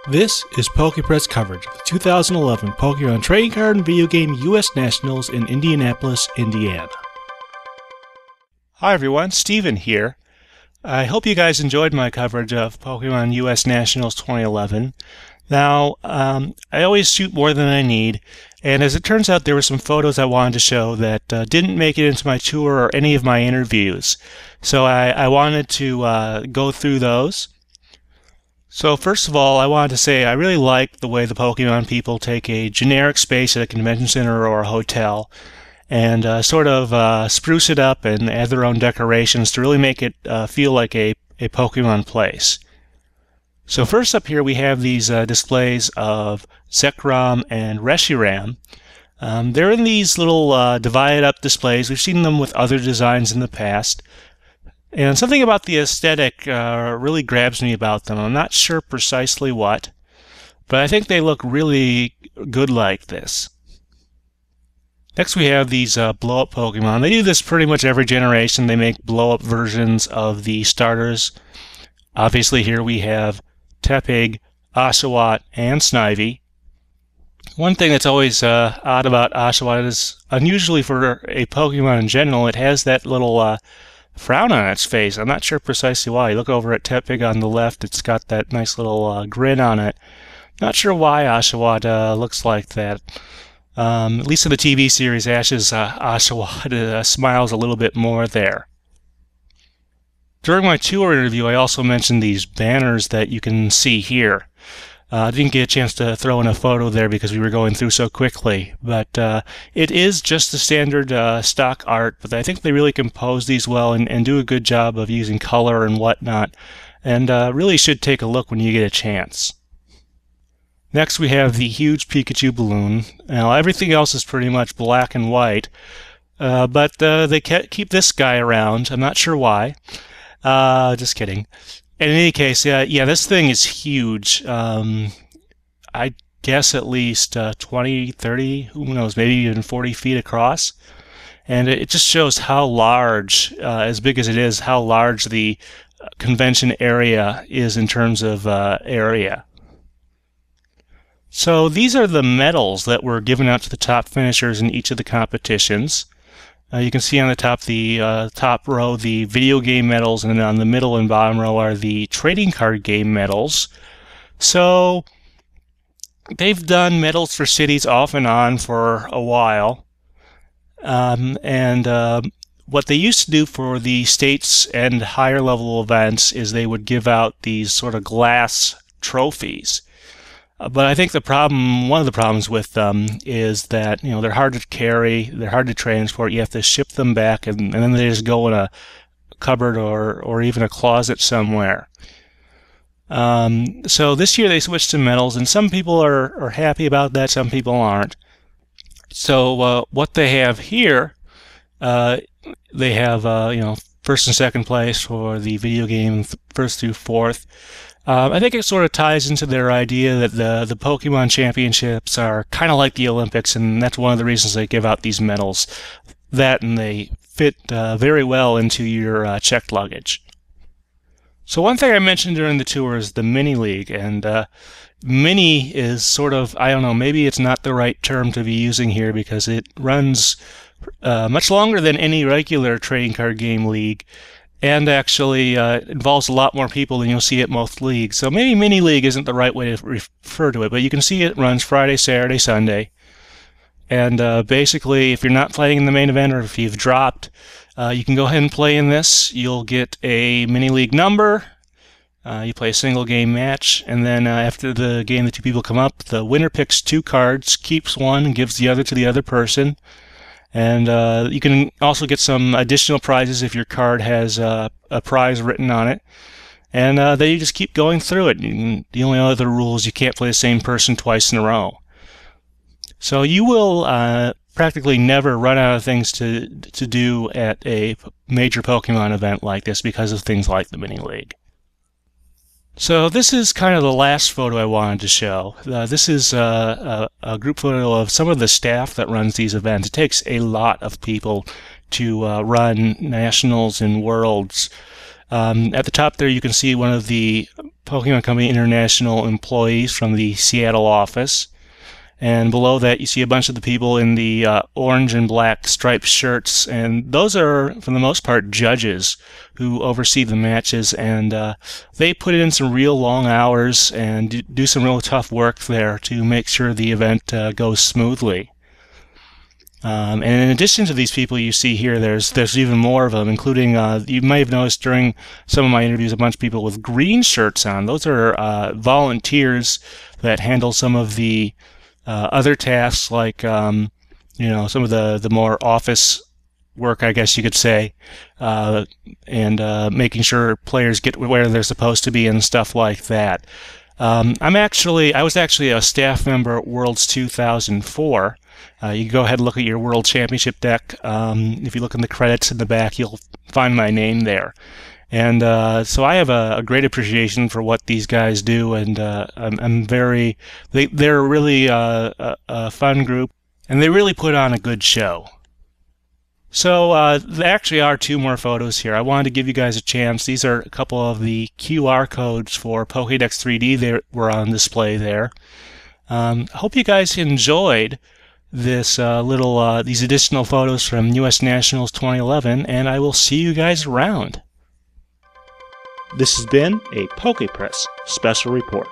This is PokePress coverage of the 2011 Pokemon Trading Card and Video Game US Nationals in Indianapolis, Indiana. Hi everyone, Steven here. I hope you guys enjoyed my coverage of Pokemon US Nationals 2011. Now, I always shoot more than I need, and as it turns out there were some photos I wanted to show that didn't make it into my tour or any of my interviews. So I wanted to go through those. So first of all, I wanted to say I really like the way the Pokemon people take a generic space at a convention center or a hotel and sort of spruce it up and add their own decorations to really make it feel like a Pokemon place. So first up here we have these displays of Czekam and Reshiram. They're in these little divided up displays. We've seen them with other designs in the past. And something about the aesthetic really grabs me about them. I'm not sure precisely what, but I think they look really good like this. Next we have these blow-up Pokemon. They do this pretty much every generation. They make blow-up versions of the starters. Obviously here we have Tepig, Oshawott, and Snivy. One thing that's always odd about Oshawott is, unusually for a Pokemon in general, it has that little frown on its face. I'm not sure precisely why. You look over at Tepig on the left, it's got that nice little grin on it. Not sure why Oshawott looks like that. At least in the TV series, Ash's Oshawott smiles a little bit more there. During my tour interview, I also mentioned these banners that you can see here. I didn't get a chance to throw in a photo there because we were going through so quickly, but it is just the standard stock art, but I think they really compose these well and do a good job of using color and whatnot, and really should take a look when you get a chance. Next we have the huge Pikachu balloon. Now everything else is pretty much black and white, but they keep this guy around. I'm not sure why. Just kidding. In any case, yeah, this thing is huge. I guess at least 20, 30, who knows, maybe even 40 feet across. And it just shows how large, as big as it is, how large the convention area is in terms of area. So these are the medals that were given out to the top finishers in each of the competitions. You can see on the top row the video game medals, and then on the middle and bottom row are the trading card game medals. So they've done medals for cities off and on for a while. What they used to do for the states and higher level events is they would give out these sort of glass trophies. But I think one of the problems with them is that, they're hard to carry, they're hard to transport. You have to ship them back, and then they just go in a cupboard or even a closet somewhere. So this year they switched to medals, and some people are happy about that, some people aren't. So what they have here, they have first and second place for the video game, first through fourth. I think it sort of ties into their idea that the Pokemon Championships are kind of like the Olympics, and that's one of the reasons they give out these medals. That, and they fit very well into your checked luggage. So one thing I mentioned during the tour is the Mini League, and Mini is sort of, I don't know, maybe it's not the right term to be using here because it runs much longer than any regular trading card game league, and actually involves a lot more people than you'll see at most leagues. So maybe Mini League isn't the right way to refer to it, but you can see it runs Friday, Saturday, Sunday. And basically, if you're not playing in the main event, or if you've dropped, you can go ahead and play in this. You'll get a Mini League number. You play a single game match, and then after the game, the two people come up. The winner picks two cards, keeps one, and gives the other to the other person. And you can also get some additional prizes if your card has a prize written on it. And then you just keep going through it. The only other rule is you can't play the same person twice in a row. So you will practically never run out of things to do at a major Pokemon event like this because of things like the Mini League. So this is kind of the last photo I wanted to show. This is a group photo of some of the staff that runs these events. It takes a lot of people to run nationals and worlds. At the top there you can see one of the Pokemon Company International employees from the Seattle office. And below that you see a bunch of the people in the orange and black striped shirts, and those are, for the most part, judges who oversee the matches, and they put in some real long hours and do some real tough work there to make sure the event goes smoothly. And in addition to these people you see here, there's even more of them, including, you may have noticed during some of my interviews, a bunch of people with green shirts on. Those are volunteers that handle some of the other tasks, like some of the more office work, I guess you could say, and making sure players get where they're supposed to be and stuff like that. I was actually a staff member at Worlds 2004. You can go ahead and look at your World Championship deck. If you look in the credits in the back, you'll find my name there. And so I have a great appreciation for what these guys do, and they're really a fun group, and they really put on a good show. So there actually are two more photos here. I wanted to give you guys a chance. These are a couple of the QR codes for Pokédex 3D that were on display there. I hope you guys enjoyed this these additional photos from US Nationals 2011, and I will see you guys around. This has been a PokePress Special Report.